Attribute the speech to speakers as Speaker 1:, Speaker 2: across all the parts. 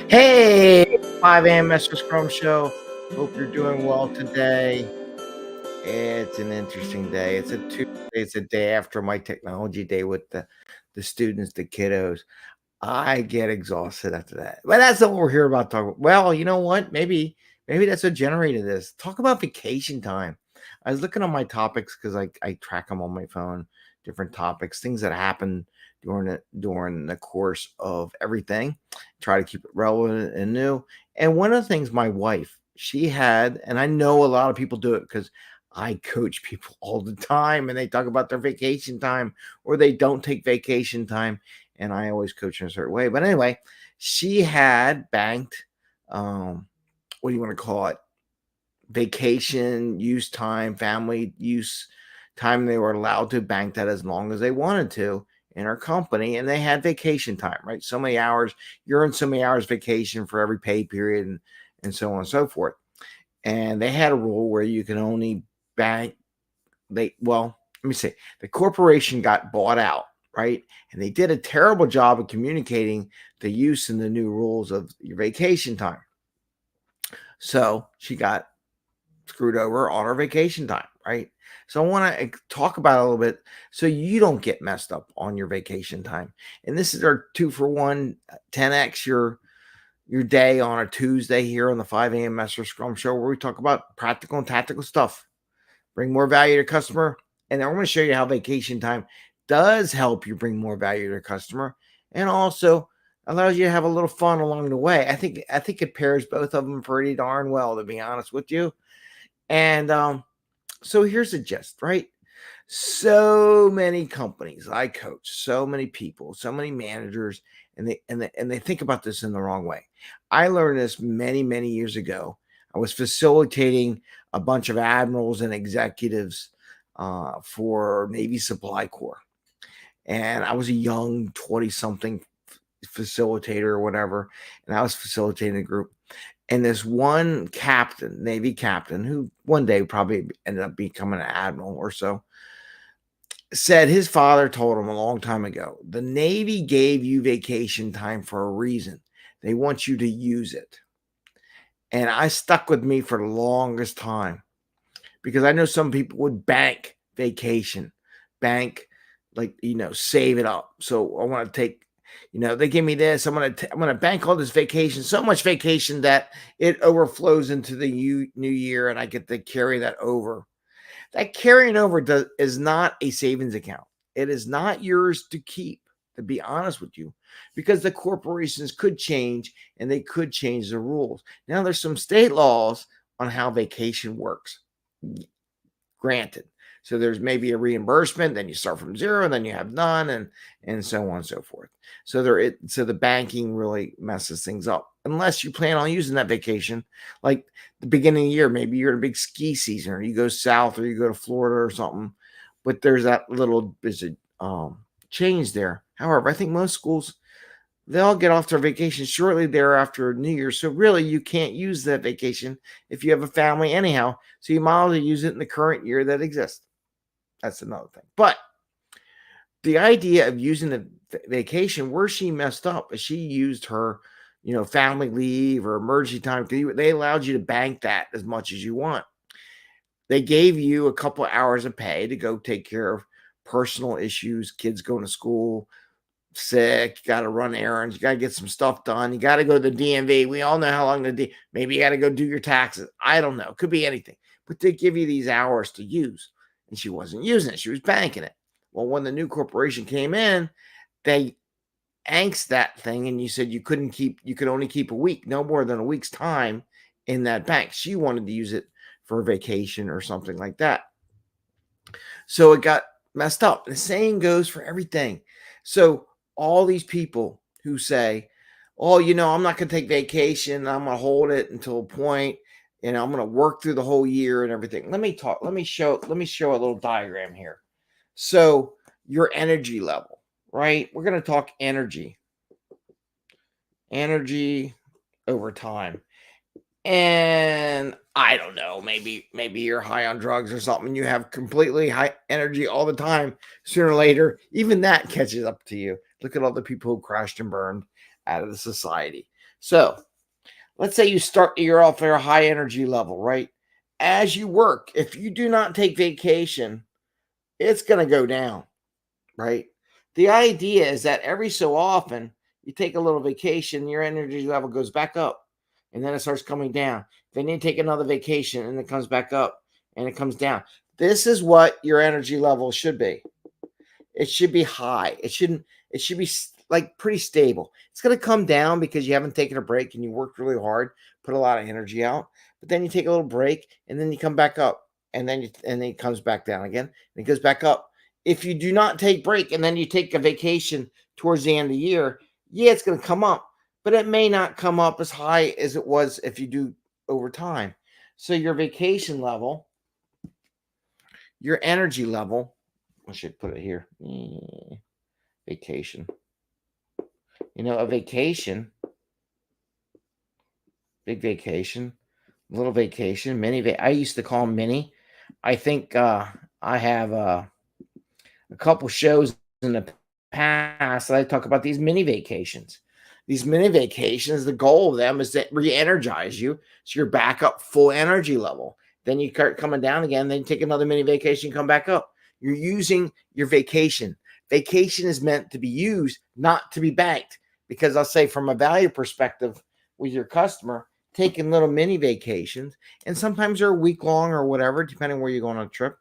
Speaker 1: Hey, 5 a.m. Mester Scrum Show. Hope you're doing well today. It's an interesting day. It's a Tuesday. It's a day after my technology day with the students, the kiddos. I get exhausted after that. But that's not what we're here about talking. Well, you know what? Maybe that's what generated this. Talk about vacation time. I was looking on my topics because I track them on my phone, different topics, things that happen during the course of everything. Try to keep it relevant and new. And one of the things my wife, she had, and I know a lot of people do it because I coach people all the time and they talk about their vacation time or they don't take vacation time and I always coach in a certain way. But anyway, she had banked, what do you want to call it? Vacation use time, family use time. They were allowed to bank that as long as they wanted to in her company, and they had vacation time, right? So many hours, you earn so many hours vacation for every pay period, and so on and so forth. And they had a rule where you can only bank let me say the corporation got bought out, right? And they did a terrible job of communicating the use and the new rules of your vacation time. So she got screwed over on her vacation time, right? So I want to talk about it a little bit so you don't get messed up on your vacation time. And this is our 2-for-1 10x your day on a Tuesday here on the 5 a.m. Mester Scrum Show, where we talk about practical and tactical stuff, bring more value to customer. And then we're going to show you how vacation time does help you bring more value to the customer and also allows you to have a little fun along the way. I think it pairs both of them pretty darn well, to be honest with you. And so here's the gist, right? So many companies I coach, so many people, so many managers, and they think about this in the wrong way. I learned this many years ago. I was facilitating a bunch of admirals and executives for Navy Supply Corps, and I was a young 20-something facilitator or whatever, and I was facilitating a group. And this one captain, Navy captain, who one day probably ended up becoming an admiral or so, said his father told him a long time ago, the Navy gave you vacation time for a reason. They want you to use it. And I stuck with me for the longest time because I know some people would bank vacation, bank, like, save it up. So I want to take, they give me this. I'm gonna bank all this vacation, so much vacation that it overflows into the new year, and I get to carry that over. That carrying over is not a savings account. It is not yours to keep, to be honest with you, because the corporations could change and they could change the rules. Now, there's some state laws on how vacation works. Granted. So there's maybe a reimbursement, then you start from zero, and then you have none, and so on and so forth. So the banking really messes things up unless you plan on using that vacation, like the beginning of the year. Maybe you're in a big ski season, or you go south, or you go to Florida or something. But there's that little change there. However, I think most schools, they all get off their vacation shortly thereafter New Year's. So really, you can't use that vacation if you have a family anyhow. So you might as well use it in the current year that exists. That's another thing. But the idea of using the vacation, where she messed up is she used her, family leave or emergency time. They allowed you to bank that as much as you want. They gave you a couple hours of pay to go take care of personal issues, kids going to school, sick, you got to run errands, you got to get some stuff done, you got to go to the DMV. We all know how long maybe you got to go do your taxes. I don't know. Could be anything. But they give you these hours to use. And she wasn't using it. She was banking it. Well, when the new corporation came in, they angst that thing, and you said you could only keep a week, no more than a week's time in that bank. She wanted to use it for a vacation or something like that. So it got messed up. The same goes for everything. So all these people who say, oh, I'm not going to take vacation. I'm going to hold it until a point, and I'm going to work through the whole year and everything. Let me show a little diagram here. So your energy level, right? We're going to talk energy over time. And I don't know, maybe you're high on drugs or something. You have completely high energy all the time. Sooner or later, even that catches up to you. Look at all the people who crashed and burned out of the society. So let's say you start the year off at a high energy level, right? As you work, if you do not take vacation, it's going to go down, right? The idea is that every so often you take a little vacation, your energy level goes back up, and then it starts coming down. Then you take another vacation and it comes back up and it comes down. This is what your energy level should be. It should be high. It should be like pretty stable. It's going to come down because you haven't taken a break and you worked really hard, put a lot of energy out. But then you take a little break and then you come back up, and then it comes back down again and it goes back up. If you do not take break and then you take a vacation towards the end of the year, yeah, it's going to come up, but it may not come up as high as it was if you do over time. So your vacation level, your energy level, I should put it here. Vacation. A vacation, big vacation, little vacation, I used to call them mini. I think I have a couple shows in the past that I talk about these mini vacations. These mini vacations, the goal of them is to re-energize you so you're back up full energy level. Then you start coming down again, then you take another mini vacation, come back up. You're using your vacation. Vacation is meant to be used, not to be banked. Because I'll say from a value perspective with your customer, taking little mini vacations, and sometimes they're a week long or whatever, depending where you're going on a trip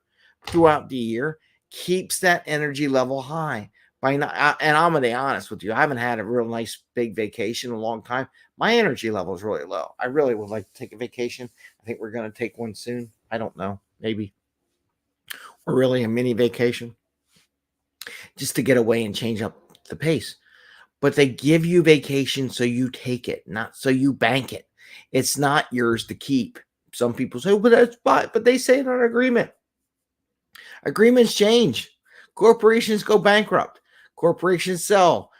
Speaker 1: throughout the year, keeps that energy level high. And I'm going to be honest with you, I haven't had a real nice big vacation in a long time. My energy level is really low. I really would like to take a vacation. I think we're going to take one soon. I don't know, maybe. Or really a mini vacation just to get away and change up the pace. But they give you vacation so you take it, not so you bank it. It's not yours to keep. Some people say, but they say in an agreement. Agreements change. Corporations go bankrupt. Corporations sell.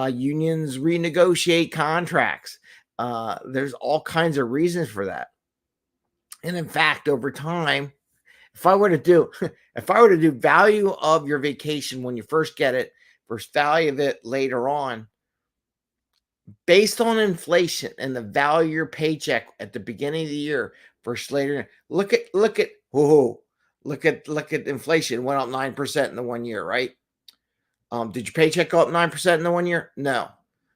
Speaker 1: Unions renegotiate contracts. There's all kinds of reasons for that. And in fact, over time, if I were to do value of your vacation when you first get it versus value of it later on, based on inflation and the value of your paycheck at the beginning of the year versus later, look at inflation. It went up 9% in the 1 year, right? Did your paycheck go up 9% in the 1 year? No.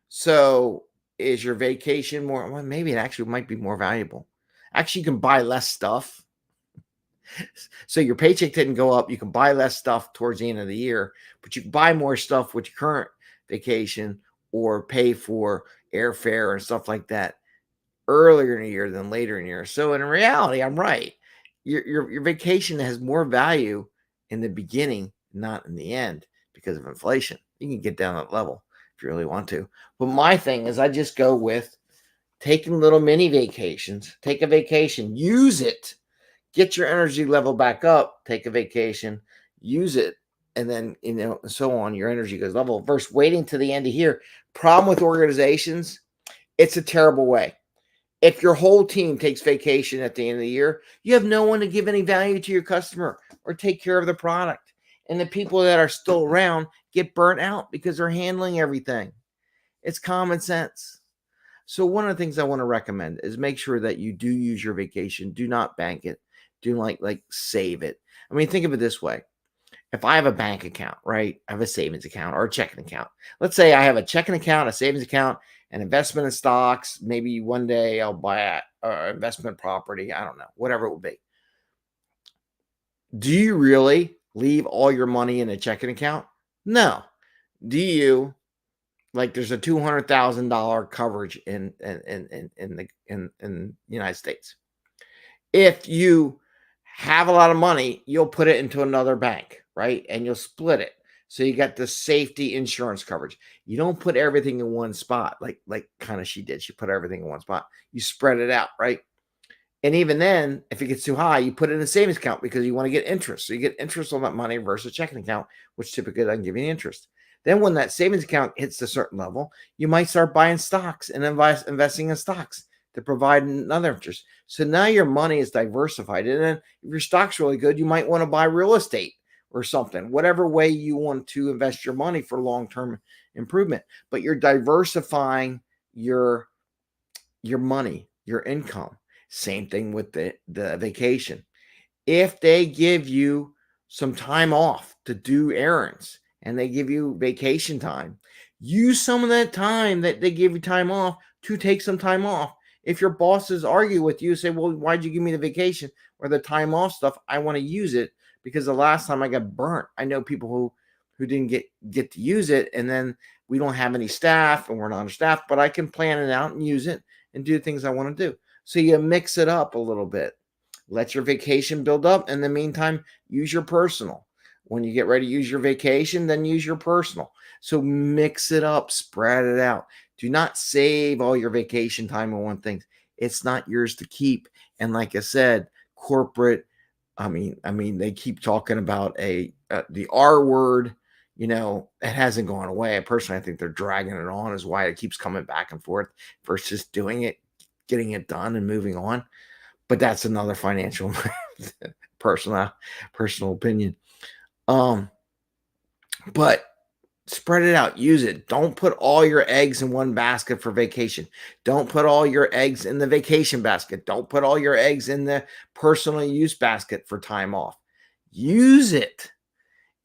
Speaker 1: So is your vacation more? Well, maybe it actually might be more valuable. Actually, you can buy less stuff. So your paycheck didn't go up. You can buy less stuff towards the end of the year, but you can buy more stuff with your current vacation or pay for airfare and stuff like that earlier in the year than later in the year. So in reality, I'm right. Your vacation has more value in the beginning, not in the end, because of inflation. You can get down that level if you really want to. But my thing is I just go with taking little mini vacations. Take a vacation, use it, get your energy level back up, take a vacation, use it, and then, so on, your energy goes level versus waiting to the end of year. Problem with organizations, it's a terrible way. If your whole team takes vacation at the end of the year, you have no one to give any value to your customer or take care of the product. And the people that are still around get burnt out because they're handling everything. It's common sense. So one of the things I want to recommend is make sure that you do use your vacation. Do not bank it. Do like save it. I mean, think of it this way. If I have a bank account, right? I have a savings account or a checking account. Let's say I have a checking account, a savings account, an investment in stocks. Maybe one day I'll buy an investment property. I don't know, whatever it will be. Do you really leave all your money in a checking account? No. Do you? Like there's a $200,000 coverage in the United States. If you have a lot of money, you'll put it into another bank, right? And you'll split it. So you got the safety insurance coverage. You don't put everything in one spot like kind of she did. She put everything in one spot. You spread it out, right? And even then, if it gets too high, you put it in a savings account because you want to get interest. So you get interest on that money versus a checking account, which typically doesn't give you interest. Then when that savings account hits a certain level, you might start buying stocks and investing in stocks to provide another interest. So now your money is diversified. And then if your stock's really good, you might want to buy real estate or something, whatever way you want to invest your money for long-term improvement. But you're diversifying your money, your income. Same thing with the vacation. If they give you some time off to do errands and they give you vacation time, use some of that time that they give you time off to take some time off. If your bosses argue with you, say, well, why'd you give me the vacation or the time off stuff? I want to use it because the last time I got burnt. I know people who didn't get to use it, and then we don't have any staff and we're not understaffed, but I can plan it out and use it and do things I want to do. So you mix it up a little bit. Let your vacation build up. In the meantime, use your personal. When you get ready to use your vacation, then use your personal. So mix it up, spread it out. Do not save all your vacation time on one thing. It's not yours to keep. And like I said, corporate, I mean, they keep talking about the R word. It hasn't gone away. Personally, I think they're dragging it on, is why it keeps coming back and forth versus doing it, getting it done and moving on. But that's another financial personal opinion. But spread it out, use it. Don't put all your eggs in one basket for vacation. Don't put all your eggs in the vacation basket. Don't put all your eggs in the personal use basket for time off. Use it.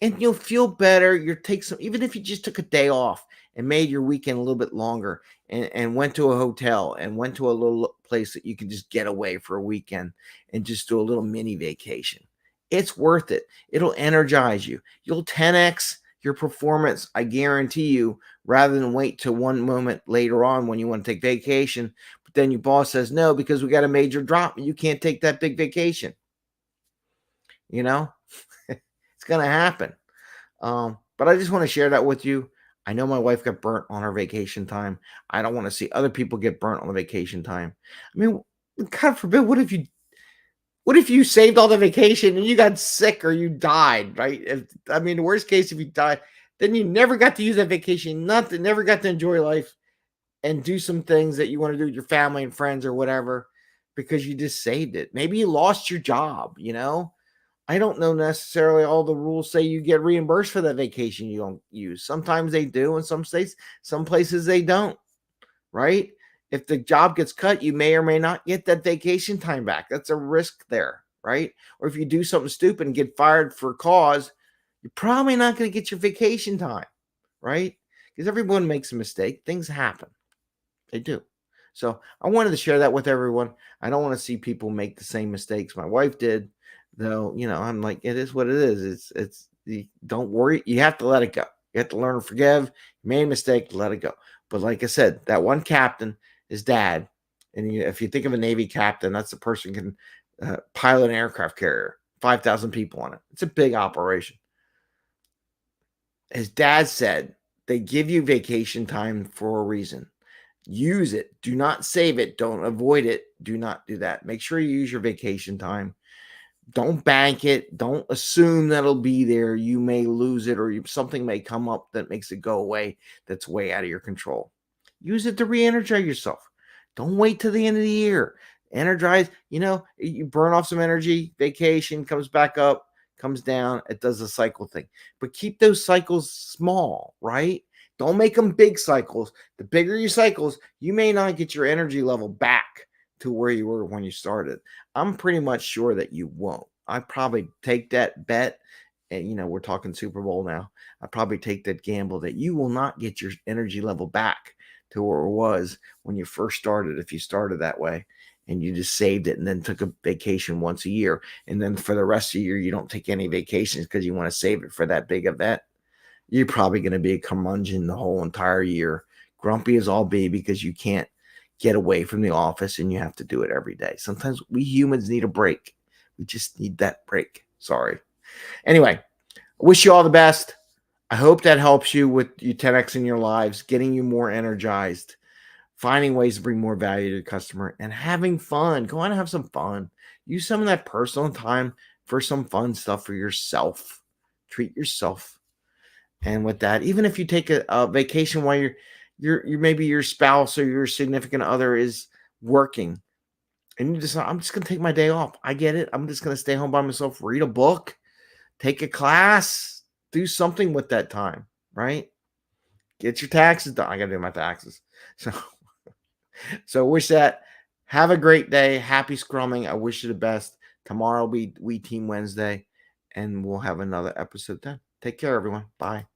Speaker 1: And you'll feel better. Even if you just took a day off and made your weekend a little bit longer and went to a hotel and went to a little place that you can just get away for a weekend and just do a little mini vacation. It's worth it. It'll energize you. You'll 10x your performance, I guarantee you, rather than wait till one moment later on when you want to take vacation. But then your boss says, no, because we got a major drop and you can't take that big vacation. It's going to happen. But I just want to share that with you. I know my wife got burnt on her vacation time. I don't want to see other people get burnt on the vacation time. I mean, God forbid, what if you saved all the vacation and you got sick or you died, right? The worst case, if you died, then you never got to use that vacation, never got to enjoy life and do some things that you want to do with your family and friends or whatever because you just saved it. Maybe you lost your job, I don't know necessarily all the rules say you get reimbursed for that vacation you don't use. Sometimes they do in some states, some places they don't, right? If the job gets cut, you may or may not get that vacation time back. That's a risk there, right? Or if you do something stupid and get fired for cause, you're probably not going to get your vacation time, right? Because everyone makes a mistake. Things happen. They do. So I wanted to share that with everyone. I don't want to see people make the same mistakes my wife did. Though, I'm like, it is what it is. Don't worry. You have to let it go. You have to learn to forgive. You made a mistake, let it go. But like I said, that one captain, his dad, and if you think of a Navy captain, that's the person who can pilot an aircraft carrier, 5,000 people on it. It's a big operation. His dad said, they give you vacation time for a reason. Use it. Do not save it. Don't avoid it. Do not do that. Make sure you use your vacation time. Don't bank it. Don't assume that it'll be there. You may lose it, or something may come up that makes it go away that's way out of your control. Use it to re-energize yourself. Don't wait till the end of the year. Energize, you burn off some energy, vacation, comes back up, comes down. It does a cycle thing. But keep those cycles small, right? Don't make them big cycles. The bigger your cycles, you may not get your energy level back to where you were when you started. I'm pretty much sure that you won't. I probably take that bet, and we're talking Super Bowl now. I probably take that gamble that you will not get your energy level back to where it was when you first started, if you started that way and you just saved it and then took a vacation once a year. And then for the rest of the year, you don't take any vacations because you want to save it for that big event. You're probably going to be a curmudgeon the whole entire year. Grumpy as all be because you can't get away from the office and you have to do it every day. Sometimes we humans need a break. We just need that break. Sorry. Anyway, I wish you all the best. I hope that helps you with you 10x in your lives, getting you more energized, finding ways to bring more value to the customer, and having fun. Go on and have some fun. Use some of that personal time for some fun stuff for yourself. Treat yourself. And with that, even if you take a vacation while you're maybe your spouse or your significant other is working, and you decide, I'm just going to take my day off. I get it. I'm just going to stay home by myself, read a book, take a class, do something with that time, right? Get your taxes done. I got to do my taxes. So wish that. Have a great day. Happy scrumming. I wish you the best. Tomorrow will be We Team Wednesday, and we'll have another episode then. Take care, everyone. Bye.